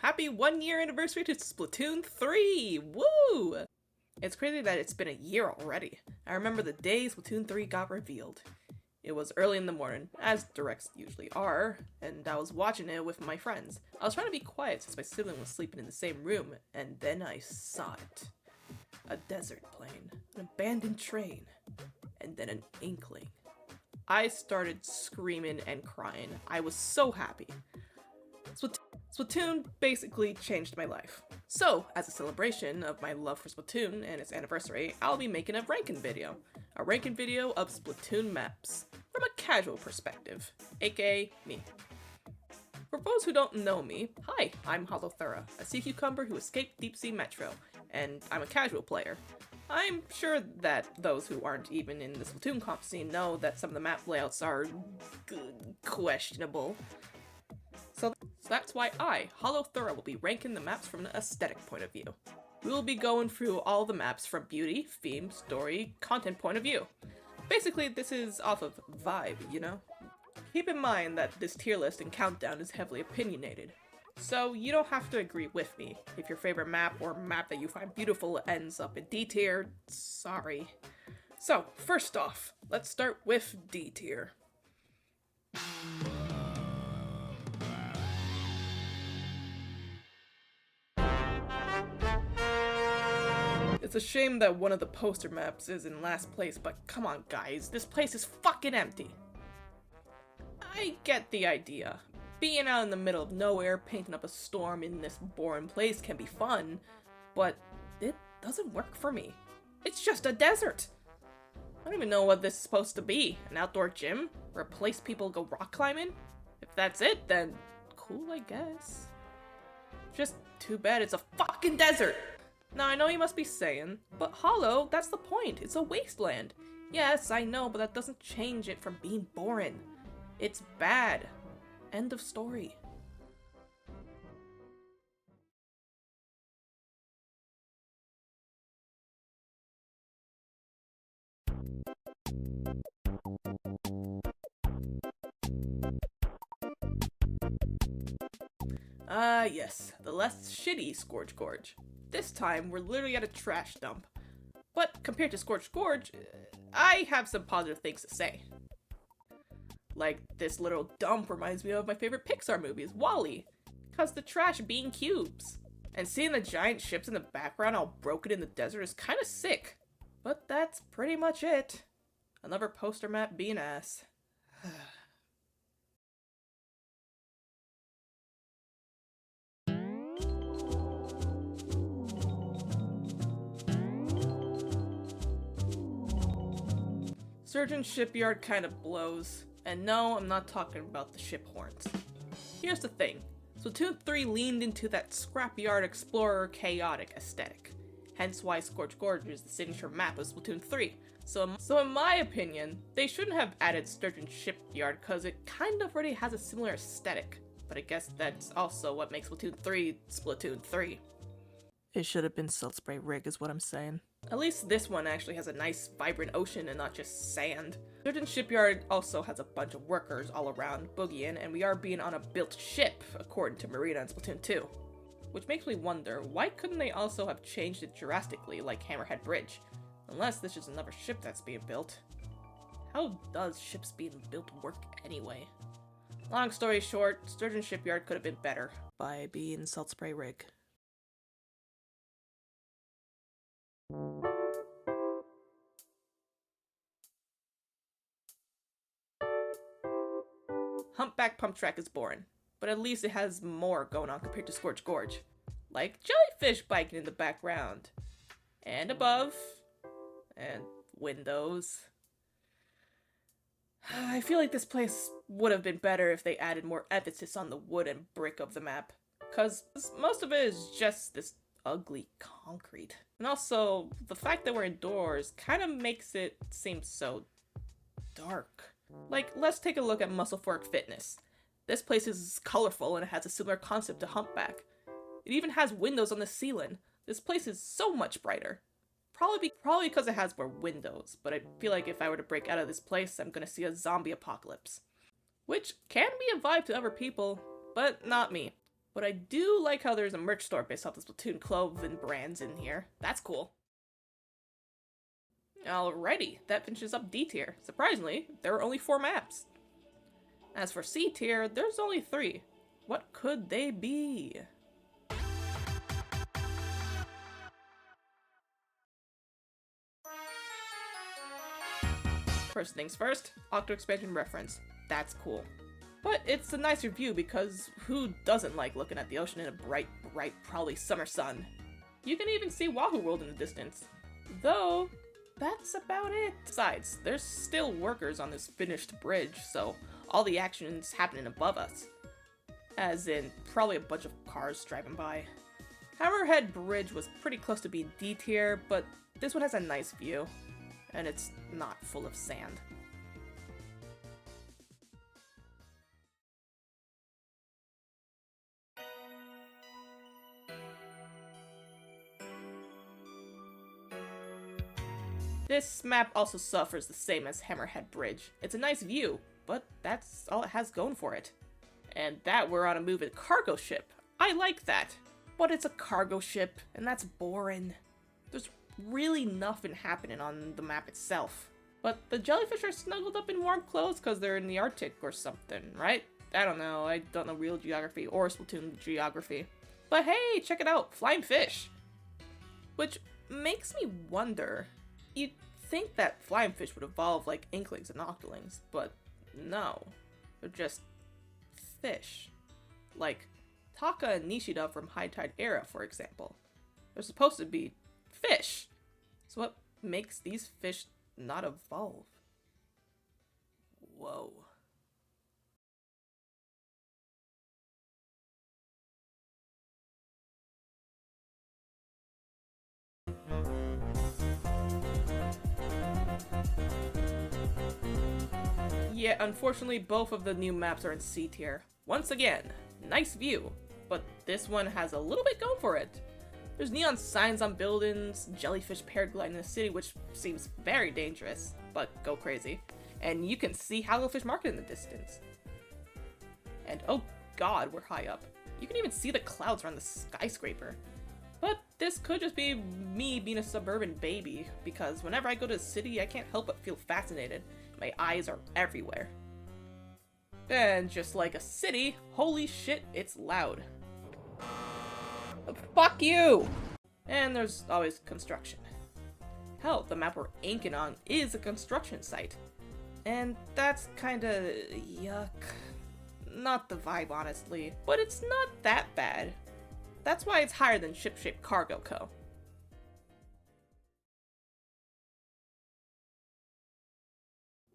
Happy 1 year anniversary to Splatoon 3! Woo! It's crazy that it's been a year already. I remember the day Splatoon 3 got revealed. It was early in the morning, as directs usually are, and I was watching it with my friends. I was trying to be quiet since my sibling was sleeping in the same room, and then I saw it. A desert plain, an abandoned train, and then an inkling. I started screaming and crying. I was so happy. Splatoon basically changed my life. So, as a celebration of my love for Splatoon and its anniversary, I'll be making a ranking video. A ranking video of Splatoon maps, from a casual perspective, aka me. For those who don't know me, hi, I'm Holothura, a sea cucumber who escaped Deep Sea Metro, and I'm a casual player. I'm sure that those who aren't even in the Splatoon comp scene know that some of the map layouts are questionable. So that's why I, Holothura, will be ranking the maps from an aesthetic point of view. We will be going through all the maps from beauty, theme, story, content point of view. Basically, this is off of vibe, you know? Keep in mind that this tier list and countdown is heavily opinionated. So you don't have to agree with me. If your favorite map or map that you find beautiful ends up in D tier, sorry. So, first off, let's start with D tier. It's a shame that one of the poster maps is in last place, but come on guys, this place is fucking empty. I get the idea. Being out in the middle of nowhere, painting up a storm in this boring place can be fun, but it doesn't work for me. It's just a desert! I don't even know what this is supposed to be. An outdoor gym? Where a place people go rock climbing? If that's it, then cool, I guess. Just too bad it's a fucking desert! Now I know you must be saying, but Hollow, that's the point, it's a wasteland. Yes, I know, but that doesn't change it from being boring. It's bad. End of story. Yes, the less shitty Scorch Gorge. This time, we're literally at a trash dump. But compared to Scorch Gorge, I have some positive things to say. Like, this little dump reminds me of my favorite Pixar movies, WALL-E, cause the trash being cubes. And seeing the giant ships in the background all broken in the desert is kinda sick. But that's pretty much it. Another poster map being ass. Surgeon Shipyard kinda blows. And no, I'm not talking about the ship horns. Here's the thing. Splatoon 3 leaned into that scrapyard explorer chaotic aesthetic. Hence why Scorch Gorge is the signature map of Splatoon 3. So in my opinion, they shouldn't have added Sturgeon Shipyard because it kind of already has a similar aesthetic. But I guess that's also what makes Splatoon 3 Splatoon 3. It should have been Salt Spray Rig is what I'm saying. At least this one actually has a nice vibrant ocean and not just sand. Sturgeon Shipyard also has a bunch of workers all around boogieing, and we are being on a built ship, according to Marina in Splatoon 2. Which makes me wonder, why couldn't they also have changed it drastically like Hammerhead Bridge? Unless this is another ship that's being built. How does ships being built work anyway? Long story short, Sturgeon Shipyard could have been better by being Salt Spray Rig. Humpback Pump Track is boring, but at least it has more going on compared to Scorch Gorge. Like jellyfish biking in the background. And above. And windows. I feel like this place would have been better if they added more emphasis on the wood and brick of the map. Cause most of it is just this ugly concrete. And also, the fact that we're indoors kind of makes it seem so dark. Like, let's take a look at Muscle Fork Fitness. This place is colorful and it has a similar concept to Humpback. It even has windows on the ceiling. This place is so much brighter. Probably because it has more windows, but I feel like if I were to break out of this place, I'm gonna see a zombie apocalypse. Which can be a vibe to other people, but not me. But I do like how there's a merch store based off the Splatoon clothing brands in here. That's cool. Alrighty, that finishes up D tier. Surprisingly, there are only 4 maps. As for C tier, there's only 3. What could they be? First things first, Octo Expansion reference. That's cool. But it's a nicer view because who doesn't like looking at the ocean in a bright, probably summer sun? You can even see Wahoo World in the distance. Though, that's about it. Besides, there's still workers on this finished bridge, so all the action's happening above us. As in, probably a bunch of cars driving by. Hammerhead Bridge was pretty close to being D tier, but this one has a nice view. And it's not full of sand. This map also suffers the same as Hammerhead Bridge. It's a nice view, but that's all it has going for it. And that we're on a moving cargo ship. I like that. But it's a cargo ship, and that's boring. There's really nothing happening on the map itself. But the jellyfish are snuggled up in warm clothes because they're in the Arctic or something, right? I don't know. I don't know real geography or Splatoon geography. But hey, check it out. Flying fish. Which makes me wonder. You'd think that flying fish would evolve like inklings and octolings, but no. They're just fish. Like Taka and Nishida from High Tide Era, for example. They're supposed to be fish. So what makes these fish not evolve? Whoa. Yeah, unfortunately both of the new maps are in C tier. Once again, nice view, but this one has a little bit going for it. There's neon signs on buildings, jellyfish paragliding in the city, which seems very dangerous, but go crazy. And you can see Hagglefish Market in the distance. And oh god, we're high up. You can even see the clouds around the skyscraper. But this could just be me being a suburban baby, because whenever I go to the city, I can't help but feel fascinated. My eyes are everywhere. And just like a city, holy shit, it's loud. Fuck you! And there's always construction. Hell, the map we're inking on is a construction site. And that's kinda yuck. Not the vibe, honestly, but it's not that bad. That's why it's higher than Ship-Shaped Cargo Co.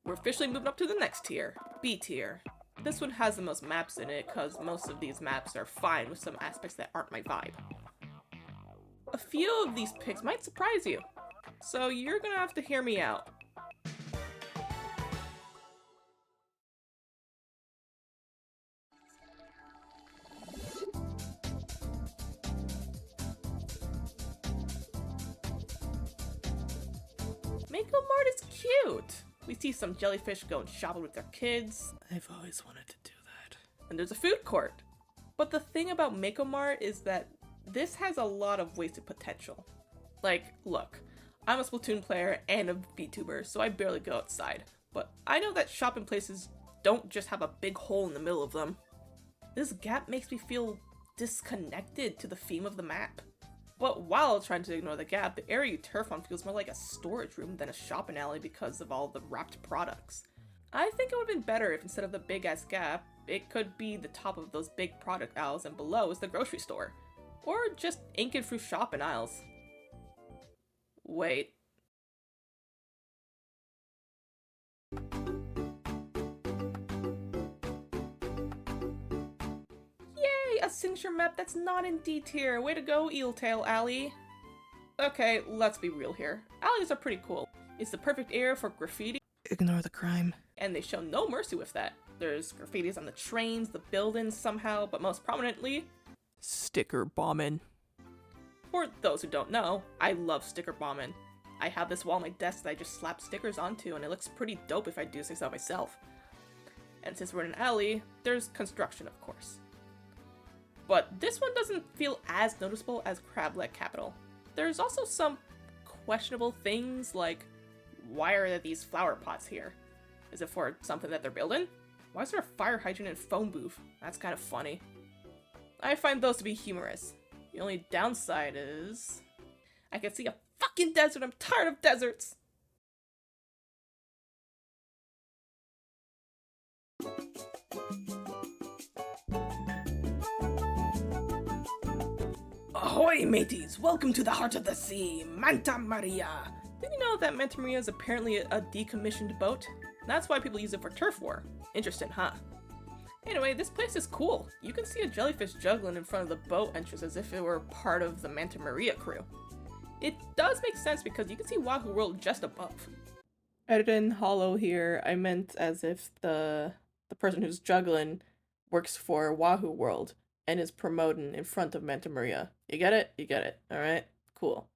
We're officially moving up to the next tier, B tier. This one has the most maps in it, cause most of these maps are fine with some aspects that aren't my vibe. A few of these picks might surprise you, so you're gonna have to hear me out. Mako Mart is cute! We see some jellyfish going shopping with their kids. I've always wanted to do that. And there's a food court. But the thing about Mako Mart is that this has a lot of wasted potential. Like, look, I'm a Splatoon player and a VTuber, so I barely go outside. But I know that shopping places don't just have a big hole in the middle of them. This gap makes me feel disconnected to the theme of the map. But while trying to ignore the gap, the area you turf on feels more like a storage room than a shopping alley because of all the wrapped products. I think it would have been better if instead of the big ass gap, it could be the top of those big product aisles and below is the grocery store. Or just inking through shopping aisles. Wait. Yay, a signature map that's not in D tier. Way to go, Eeltail Alley. Okay, let's be real here. Alleys are pretty cool. It's the perfect area for graffiti. Ignore the crime. And they show no mercy with that. There's graffitis on the trains, the buildings somehow, but most prominently, Sticker bombing. For those who don't know, I love sticker bombing. I have this wall on my desk that I just slap stickers onto, and it looks pretty dope if I do say so myself. And since we're in an alley, there's construction, of course. but this one doesn't feel as noticeable as Crablet Capital. There's also some questionable things like, why are there these flower pots here? Is it for something that they're building? Why is there a fire hydrant and phone booth? That's kind of funny. I find those to be humorous. The only downside is I can see a fucking desert. I'm tired of deserts. Ahoy, mateys! Welcome to the heart of the sea, Manta Maria! Did you know that Manta Maria is apparently a decommissioned boat? That's why people use it for turf war. Interesting, huh? Anyway, this place is cool. You can see a jellyfish juggling in front of the boat entrance as if it were part of the Manta Maria crew. It does make sense because you can see Wahoo World just above. Edited in hollow here, I meant as if the person who's juggling works for Wahoo World and is promoting in front of Manta Maria. You get it? You get it. Alright? Cool.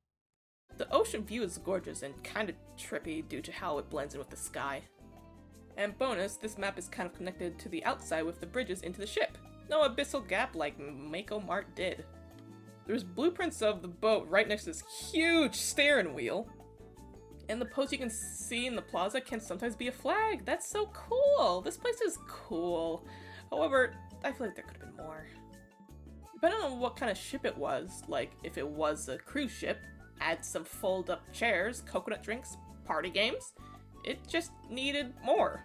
The ocean view is gorgeous and kinda trippy due to how it blends in with the sky. And bonus, this map is kind of connected to the outside with the bridges into the ship. No abyssal gap like Mako Mart did. There's blueprints of the boat right next to this huge steering wheel. And the post you can see in the plaza can sometimes be a flag. That's so cool! This place is cool. However, I feel like there could have been more. Depending on what kind of ship it was, like if it was a cruise ship, add some fold-up chairs, coconut drinks, party games, it just needed more.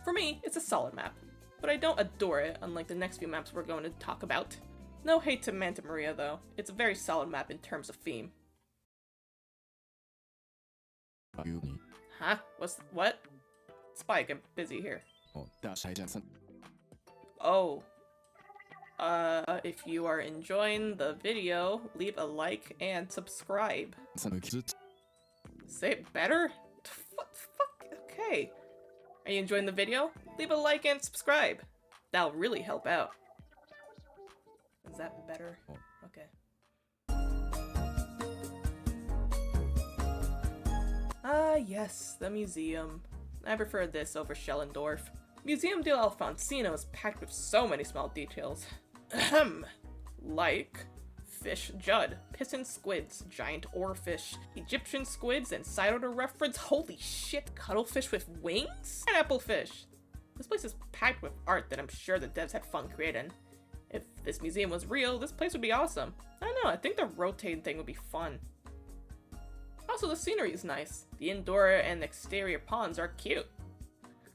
For me, it's a solid map, but I don't adore it, unlike the next few maps we're going to talk about. No hate to Manta Maria though, it's a very solid map in terms of theme. Huh? What? Spike, I'm busy here. Oh. If you are enjoying the video, leave a like and subscribe. Say it better? What the fuck? Okay. Are you enjoying the video? Leave a like and subscribe. That'll really help out. Is that better? Okay. Ah, yes, the museum. I prefer this over Schellendorf. Museum del Alfonsino is packed with so many small details. Ahem. Like fish Judd, piston squids, giant oarfish, Egyptian squids, and side order reference. Holy shit, cuttlefish with wings? Pineapple fish. This place is packed with art that I'm sure the devs had fun creating. If this museum was real, this place would be awesome. I don't know, I think the rotating thing would be fun. Also, the scenery is nice. The indoor and exterior ponds are cute.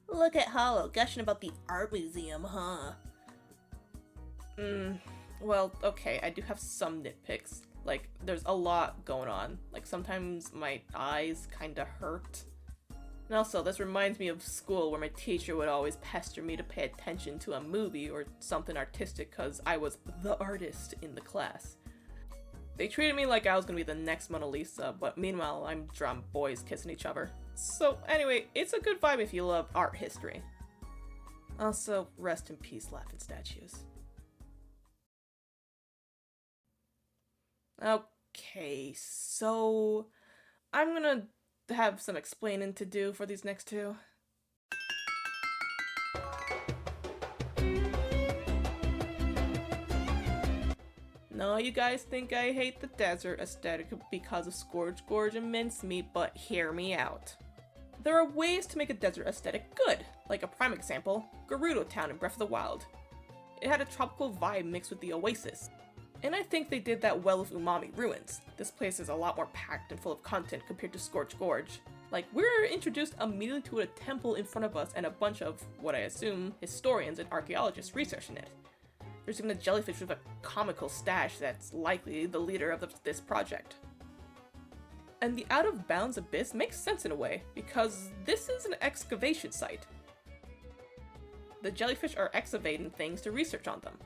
Look at Hollow gushing about the art museum, huh? Well, okay, I do have some nitpicks. Like, there's a lot going on. Like, sometimes my eyes kinda hurt. And also, this reminds me of school where my teacher would always pester me to pay attention to a movie or something artistic because I was the artist in the class. They treated me like I was gonna be the next Mona Lisa, but meanwhile, I'm drawing boys kissing each other. So anyway, it's a good vibe if you love art history. Also, rest in peace, laughing statues. Okay, so I'm gonna have some explaining to do for these next two. No, you guys think I hate the desert aesthetic because of Scourge Gorge and Mincemeat, but hear me out. There are ways to make a desert aesthetic good, like a prime example, Gerudo Town in Breath of the Wild. It had a tropical vibe mixed with the oasis. And I think they did that well with Umami Ruins. This place is a lot more packed and full of content compared to Scorch Gorge. Like, we're introduced immediately to a temple in front of us and a bunch of, what I assume, historians and archaeologists researching it. There's even a jellyfish with a comical stash that's likely the leader of this project. And the out-of-bounds abyss makes sense in a way, because this is an excavation site. The jellyfish are excavating things to research on them.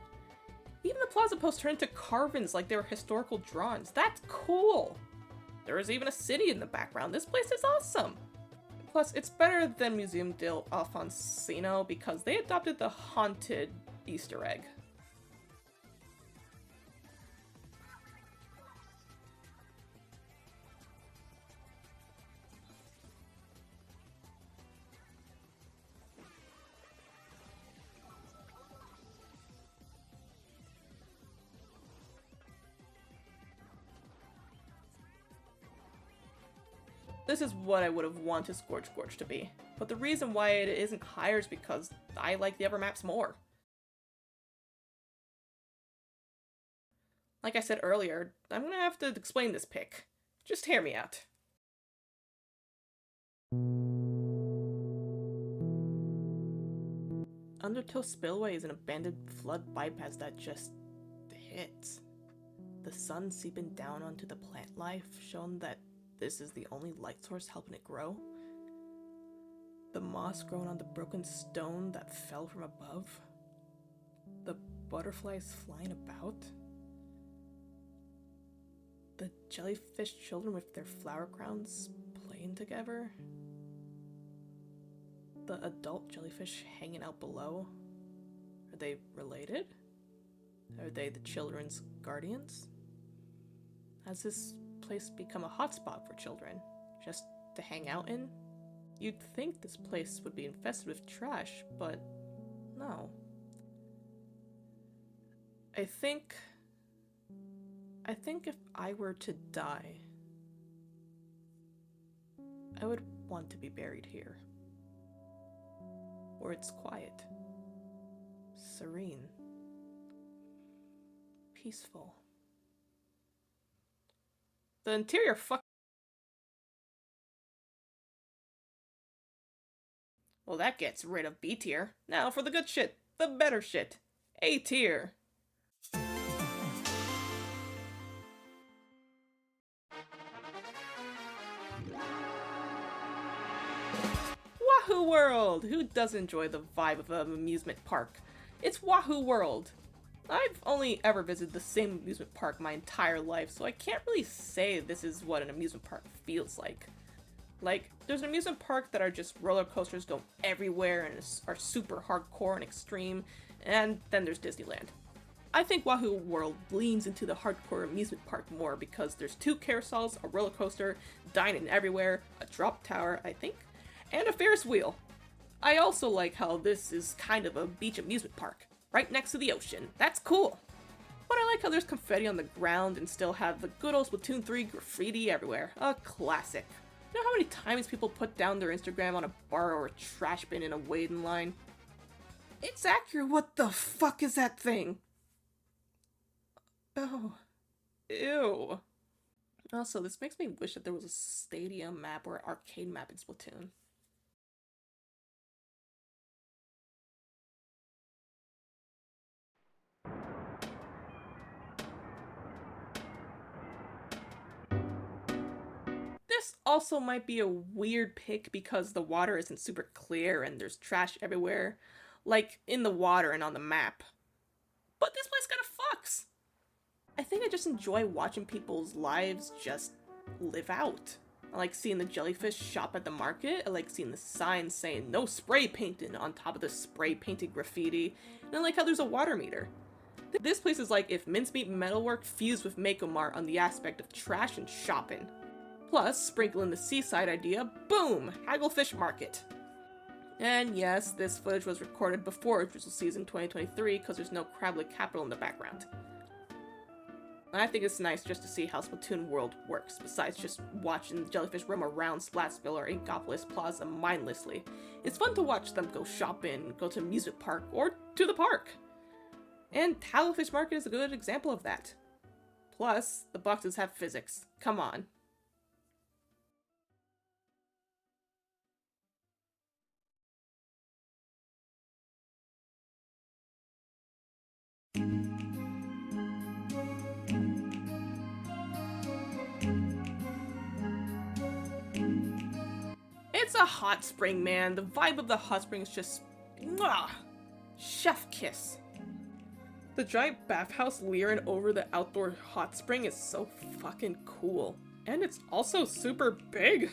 Even the plaza posts turn into carvings like they were historical drawings. That's cool! There is even a city in the background. This place is awesome! Plus, it's better than Museum del Alfonsino because they adopted the haunted Easter egg. this is what I would have wanted Scorch Gorge to be. But the reason why it isn't higher is because I like the other maps more. Like I said earlier, I'm gonna have to explain this pick. Just hear me out. Undertow Spillway is an abandoned flood bypass that just hits. The sun seeping down onto the plant life, showing that this is the only light source helping it grow. The moss growing on the broken stone that fell from above. The butterflies flying about. The jellyfish children with their flower crowns playing together. The adult jellyfish hanging out below. Are they related? Are they the children's guardians? Has this place become a hotspot for children, just to hang out in? You'd think this place would be infested with trash, but no. I think if I were to die, I would want to be buried here. Where it's quiet, serene, peaceful. The interior Well, that gets rid of B tier. Now for the good shit, the better shit. A tier. Wahoo World! Who doesn't enjoy the vibe of an amusement park? It's Wahoo World! I've only ever visited the same amusement park my entire life, so I can't really say this is what an amusement park feels like. Like, there's an amusement park that are just roller coasters go everywhere and are super hardcore and extreme, and then there's Disneyland. I think Wahoo World leans into the hardcore amusement park more because there's 2 carousels, a roller coaster, dining everywhere, a drop tower, I think, and a Ferris wheel. I also like how this is kind of a beach amusement park, right next to the ocean. That's cool. But I like how there's confetti on the ground and still have the good old Splatoon 3 graffiti everywhere. A classic. You know how many times people put down their Instagram on a bar or a trash bin in a waiting line? It's accurate. What the fuck is that thing? Oh. Ew. Also, this makes me wish that there was a stadium map or arcade map in Splatoon. This also might be a weird pick because the water isn't super clear and there's trash everywhere, like in the water and on the map. But this place kinda fucks! I think I just enjoy watching people's lives just live out. I like seeing the jellyfish shop at the market, I like seeing the signs saying no spray painting on top of the spray painted graffiti, and I like how there's a water meter. This place is like if mincemeat metalwork fused with Mako Mart on the aspect of trash and shopping. Plus, sprinkle in the seaside idea, boom! Hagglefish Market. And yes, this footage was recorded before Drizzle Season 2023 because there's no Crab Lake Capital in the background. And I think it's nice just to see how Splatoon World works, besides just watching the jellyfish roam around Splatsville or Inkopolis Plaza mindlessly. It's fun to watch them go shopping, go to amusement park, or to the park. And Hagglefish Market is a good example of that. Plus, the boxes have physics. Come on. It's a hot spring, man. The vibe of the hot spring is just mwah, chef kiss. The giant bathhouse leering over the outdoor hot spring is so fucking cool. And it's also super big.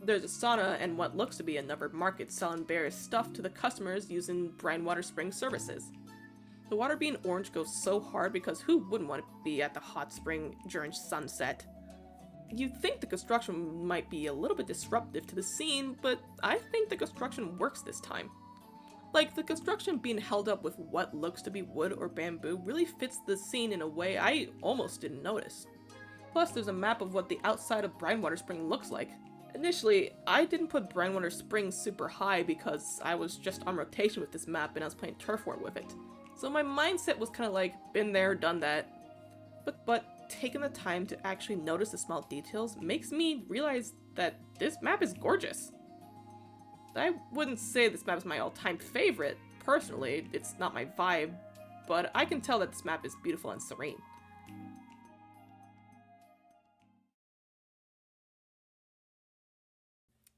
There's a sauna and what looks to be another market selling various stuff to the customers using Brightwater Spring services. The water being orange goes so hard because who wouldn't want to be at the hot spring during sunset? You'd think the construction might be a little bit disruptive to the scene, but I think the construction works this time. Like, the construction being held up with what looks to be wood or bamboo really fits the scene in a way I almost didn't notice. Plus, there's a map of what the outside of Brightwater Spring looks like. Initially, I didn't put Brandwater Springs super high because I was just on rotation with this map and I was playing Turf War with it. So my mindset was kind of like, been there, done that. But taking the time to actually notice the small details makes me realize that this map is gorgeous. I wouldn't say this map is my all-time favorite. Personally, it's not my vibe, but I can tell that this map is beautiful and serene.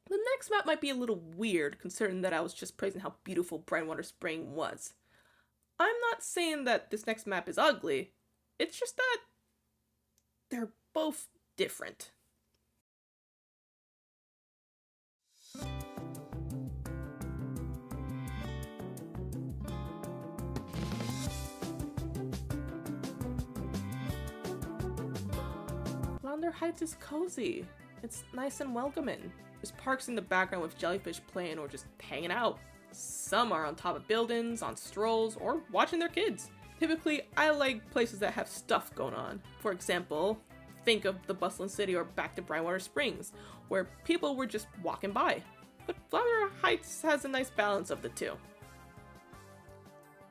The next map might be a little weird, considering that I was just praising how beautiful Brandwater Spring was. I'm not saying that this next map is ugly, it's just that they're both different. Flounder Heights is cozy. It's nice and welcoming. There's parks in the background with jellyfish playing or just hanging out. Some are on top of buildings, on strolls, or watching their kids. Typically, I like places that have stuff going on. For example, think of the bustling city or back to Brightwater Springs, where people were just walking by. But Flounder Heights has a nice balance of the two.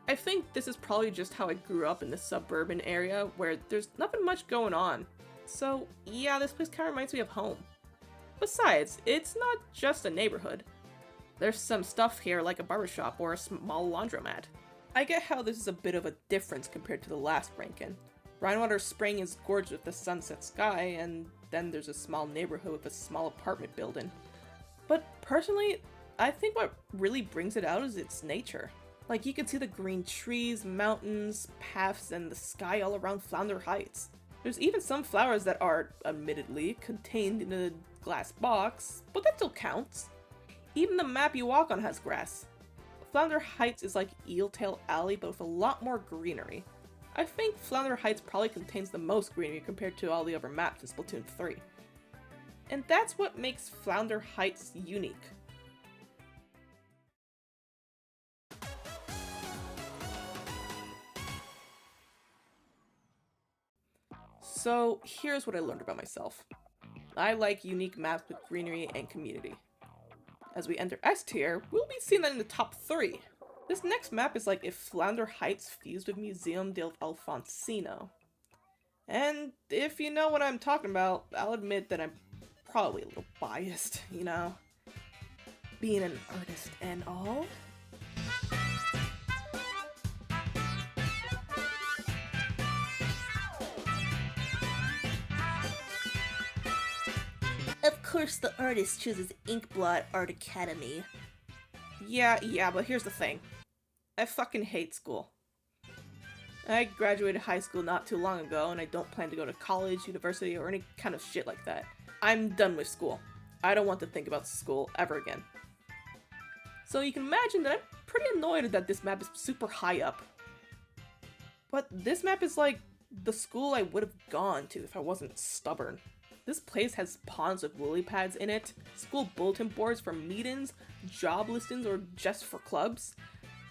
I think this is probably just how I grew up in this suburban area where there's nothing much going on. So yeah, this place kind of reminds me of home. Besides, it's not just a neighborhood. There's some stuff here like a barbershop or a small laundromat. I get how this is a bit of a difference compared to the last Rankin. Rhinewater Spring is gorgeous with the sunset sky, and then there's a small neighborhood with a small apartment building. But personally, I think what really brings it out is its nature. Like, you can see the green trees, mountains, paths, and the sky all around Flounder Heights. There's even some flowers that are, admittedly, contained in a glass box, but that still counts. Even the map you walk on has grass. Flounder Heights is like Eeltail Alley, but with a lot more greenery. I think Flounder Heights probably contains the most greenery compared to all the other maps in Splatoon 3. And that's what makes Flounder Heights unique. So here's what I learned about myself. I like unique maps with greenery and community. As we enter S tier, we'll be seeing that in the top 3. This next map is like if Flounder Heights fused with Museum del Alfonsino. And if you know what I'm talking about, I'll admit that I'm probably a little biased, you know? Being an artist and all. Of course, the artist chooses Inkblot Art Academy. Yeah, but here's the thing. I fucking hate school. I graduated high school not too long ago, and I don't plan to go to college, university, or any kind of shit like that. I'm done with school. I don't want to think about school ever again. So you can imagine that I'm pretty annoyed that this map is super high up. But this map is like the school I would have gone to if I wasn't stubborn. This place has ponds with lily pads in it, school bulletin boards for meetings, job listings, or just for clubs,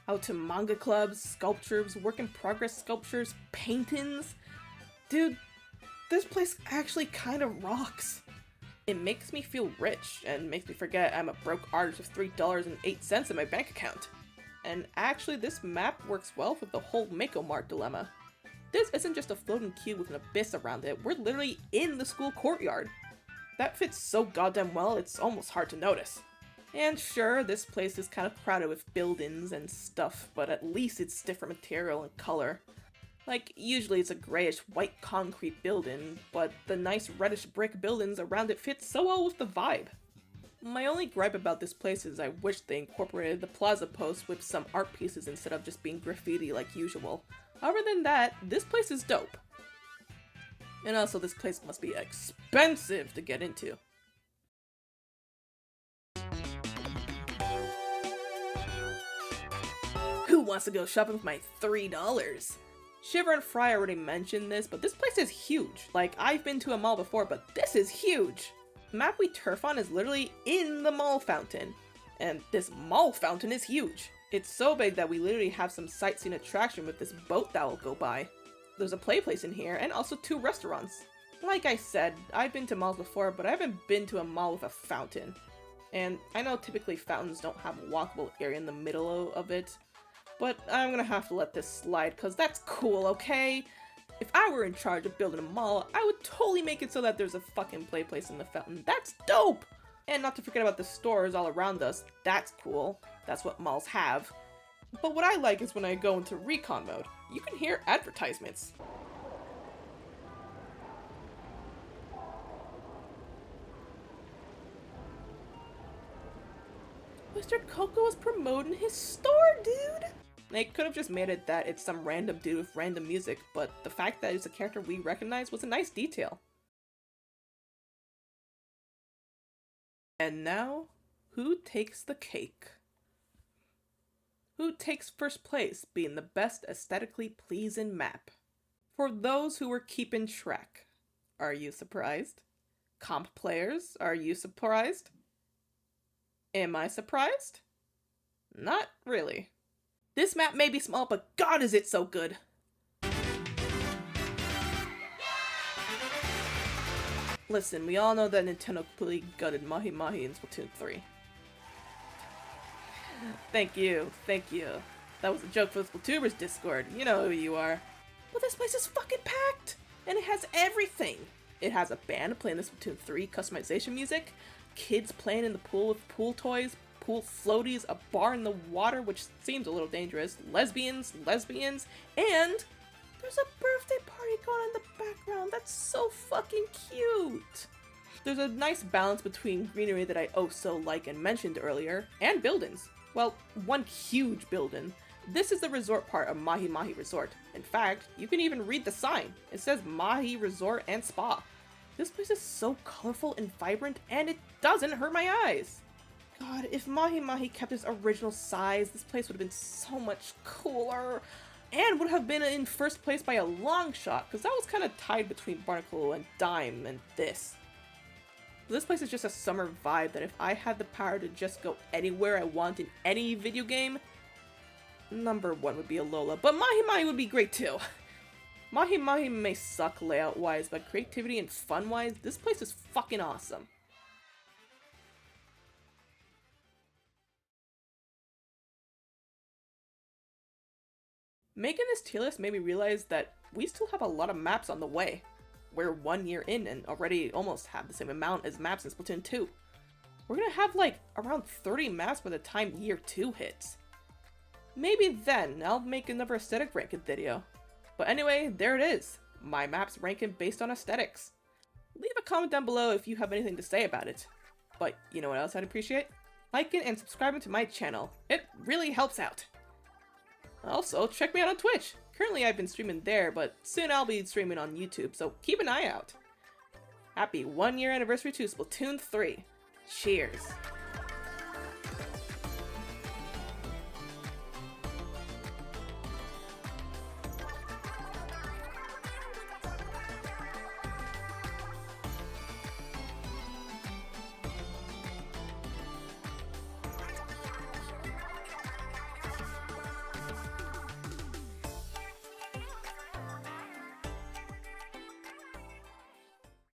out to manga clubs, sculptures, work in progress sculptures, paintings. Dude, this place actually kind of rocks. It makes me feel rich and makes me forget I'm a broke artist with $3.08 in my bank account. And actually, this map works well with the whole Mako Mart dilemma. This isn't just a floating cube with an abyss around it, we're literally in the school courtyard. That fits so goddamn well, it's almost hard to notice. And sure, this place is kind of crowded with buildings and stuff, but at least it's different material and color. Like, usually it's a grayish white concrete building, but the nice reddish brick buildings around it fit so well with the vibe. My only gripe about this place is I wish they incorporated the plaza posts with some art pieces instead of just being graffiti like usual. Other than that, this place is dope. And also, this place must be expensive to get into. Who wants to go shopping with my $3? Shiver and Fry already mentioned this, but this place is huge. Like, I've been to a mall before, but this is huge! The map we turf on is literally in the mall fountain. And this mall fountain is huge. It's so big that we literally have some sightseeing attraction with this boat that will go by. There's a play place in here, and also 2 restaurants. Like I said, I've been to malls before, but I haven't been to a mall with a fountain. And I know typically fountains don't have a walkable area in the middle of it, but I'm gonna have to let this slide because that's cool, okay? If I were in charge of building a mall, I would totally make it so that there's a fucking play place in the fountain. That's dope! And not to forget about the stores all around us. That's cool. That's what malls have. But what I like is when I go into recon mode, you can hear advertisements. Mr. Coco is promoting his store, dude! They could have just made it that it's some random dude with random music, but the fact that it's a character we recognize was a nice detail. And now, who takes the cake? Who takes first place being the best aesthetically pleasing map? For those who were keeping track, are you surprised? Comp players, are you surprised? Am I surprised? Not really. This map may be small, but God is it so good! Listen, we all know that Nintendo completely gutted Mahi Mahi in Splatoon 3. Thank you. That was a joke for the Splatooners Discord, you know who you are. But this place is fucking packed! And it has everything! It has a band playing the Splatoon 3 customization music, kids playing in the pool with pool toys, pool floaties, a bar in the water, which seems a little dangerous, lesbians, and there's a birthday party going on in the background. That's so fucking cute. There's a nice balance between greenery that I oh so like and mentioned earlier, and buildings. Well, one huge building. This is the resort part of Mahi Mahi Resort. In fact, you can even read the sign. It says Mahi Resort and Spa. This place is so colorful and vibrant, and it doesn't hurt my eyes. God, if Mahi Mahi kept its original size, this place would have been so much cooler, and would have been in first place by a long shot, because that was kind of tied between Barnacle and Dime and this. This place is just a summer vibe that if I had the power to just go anywhere I want in any video game, number one would be Alola, but Mahi Mahi would be great too. Mahi Mahi may suck layout-wise, but creativity and fun-wise, this place is fucking awesome. Making this tier list made me realize that we still have a lot of maps on the way. We're 1 year in and already almost have the same amount as maps in Splatoon 2. We're gonna have like around 30 maps by the time year 2 hits. Maybe then I'll make another aesthetic ranking video. But anyway, there it is. My maps ranking based on aesthetics. Leave a comment down below if you have anything to say about it. But you know what else I'd appreciate? Liking and subscribing to my channel. It really helps out. Also, check me out on Twitch. Currently I've been streaming there, but soon I'll be streaming on YouTube, so keep an eye out. Happy 1 year anniversary to Splatoon 3. Cheers.